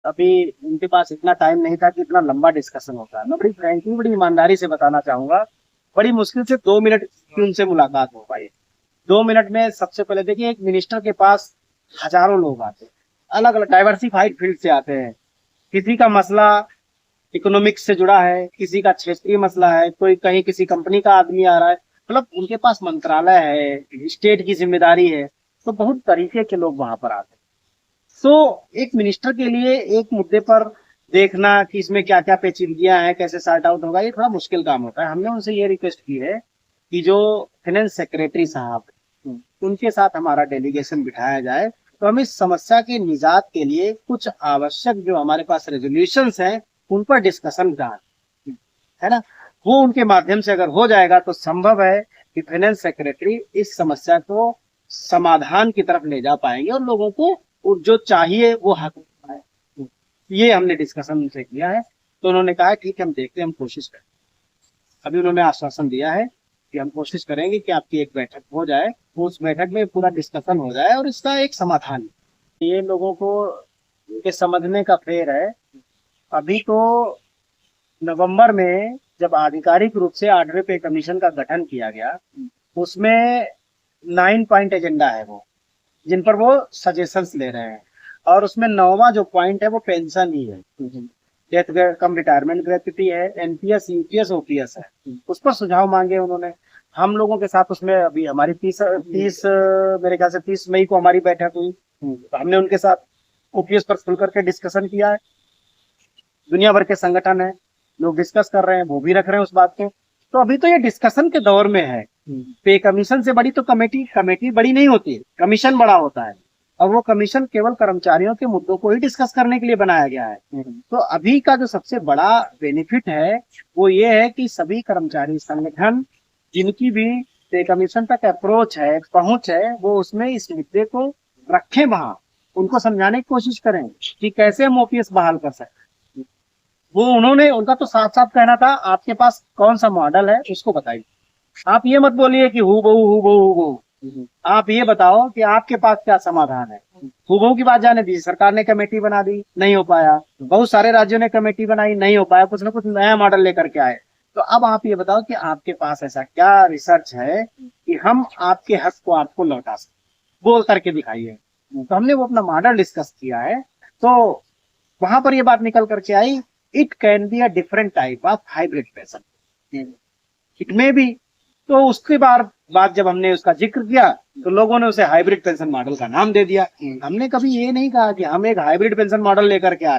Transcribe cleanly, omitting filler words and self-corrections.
अभी उनके पास इतना टाइम नहीं था कि इतना लंबा डिस्कशन होता है। मैं बड़ी फ्रैंकली, बड़ी ईमानदारी से बताना चाहूंगा, बड़ी मुश्किल से 2 मिनट की उनसे मुलाकात हो पाई। 2 मिनट में सबसे पहले देखिए, एक मिनिस्टर के पास हजारों लोग आते हैं, अलग अलग डाइवर्सिफाइड फील्ड से आते हैं। किसी का मसला इकोनॉमिक्स से जुड़ा है, किसी का क्षेत्रीय मसला है, कोई कहीं किसी कंपनी का आदमी आ रहा है, मतलब उनके पास मंत्रालय है, स्टेट की जिम्मेदारी है। तो बहुत तरीके के लोग वहां पर आते हैं। सो एक मिनिस्टर के लिए एक मुद्दे पर देखना कि इसमें क्या क्या पेचीदगियां हैं, कैसे सॉर्ट आउट होगा, ये थोड़ा मुश्किल काम होता है। हमने उनसे ये रिक्वेस्ट की है कि जो फाइनेंस सेक्रेटरी साहब उनके साथ हमारा डेलीगेशन बिठाया जाए, तो हम इस समस्या के निजात के लिए कुछ आवश्यक जो हमारे पास रेजोल्यूशंस हैं उन पर डिस्कशन करें, है ना। वो उनके माध्यम से अगर हो जाएगा तो संभव है कि फाइनेंस सेक्रेटरी इस समस्या को समाधान की तरफ ले जा पाएंगे और लोगों को जो चाहिए वो हक पाए। ये हमने डिस्कशन उनसे किया है। तो उन्होंने कहा ठीक है, हम देखते हैं, हम कोशिश करें। अभी उन्होंने आश्वासन दिया है कि हम कोशिश करेंगे कि आपकी एक बैठक हो जाए, उस बैठक में पूरा डिस्कशन हो जाए और इसका एक समाधान। ये लोगों को ये समझने का फेर है। अभी तो नवंबर में जब आधिकारिक रूप से 8वें पे कमीशन का गठन किया गया, उसमें 9 पॉइंट एजेंडा है वो, जिन पर वो सजेशंस ले रहे हैं। और उसमें 9वां जो पॉइंट है वो पेंशन ही है। डेथ कम रिटायरमेंट ग्रेच्युटी है, एनपीएस, यूपीएस, ओपीएस है। उस पर सुझाव मांगे उन्होंने। हम लोगों के साथ उसमें अभी हमारी 30 मेरे ख्याल से 30 मई को हमारी बैठक हुई। तो हमने उनके साथ ओपीएस पर खुल करके डिस्कशन किया है। दुनिया भर के संगठन है, लोग डिस्कस कर रहे हैं, वो भी रख रहे हैं उस बात को। तो अभी तो ये डिस्कशन के दौर में है। पे कमीशन से बड़ी तो कमेटी कमेटी बड़ी नहीं होती है, कमीशन बड़ा होता है। और वो कमीशन केवल कर्मचारियों के मुद्दों को ही डिस्कस करने के लिए बनाया गया है। तो अभी का जो सबसे बड़ा बेनिफिट है वो ये है कि सभी कर्मचारी संगठन जिनकी भी पे कमीशन तक अप्रोच है, पहुंच है, वो उसमें इस मुद्दे को रखें वहां, उनको समझाने की कोशिश करें कि कैसे हम ओपीएस बहाल कर सकते हैं। वो उन्होंने, उनका तो साफ साफ कहना था, आपके पास कौन सा मॉडल है उसको बताइए। आप ये मत बोलिए कि हु बहू। आप ये बताओ कि आपके पास क्या समाधान है। हु बहू की बात जाने दीजिए, सरकार ने कमेटी बना दी, नहीं हो पाया। बहुत सारे राज्यों ने कमेटी बनाई, नहीं हो पाया। कुछ ना कुछ नया मॉडल लेकर के आए। तो अब आप ये बताओ कि आपके पास ऐसा क्या रिसर्च है कि हम आपके हक को आपको लौटा सकें, बोल करके दिखाइए। तो हमने वो अपना मॉडल डिस्कस किया है। तो वहां पर ये बात निकल करके आई, it can be a different type of hybrid pension, it may be. तो उसके बाद जब हमने उसका जिक्र किया तो लोगों ने उसे हाइब्रिड पेंशन मॉडल का नाम दे दिया। हमने कभी ये नहीं कहा कि हम एक हाइब्रिड पेंशन मॉडल लेकर के आए।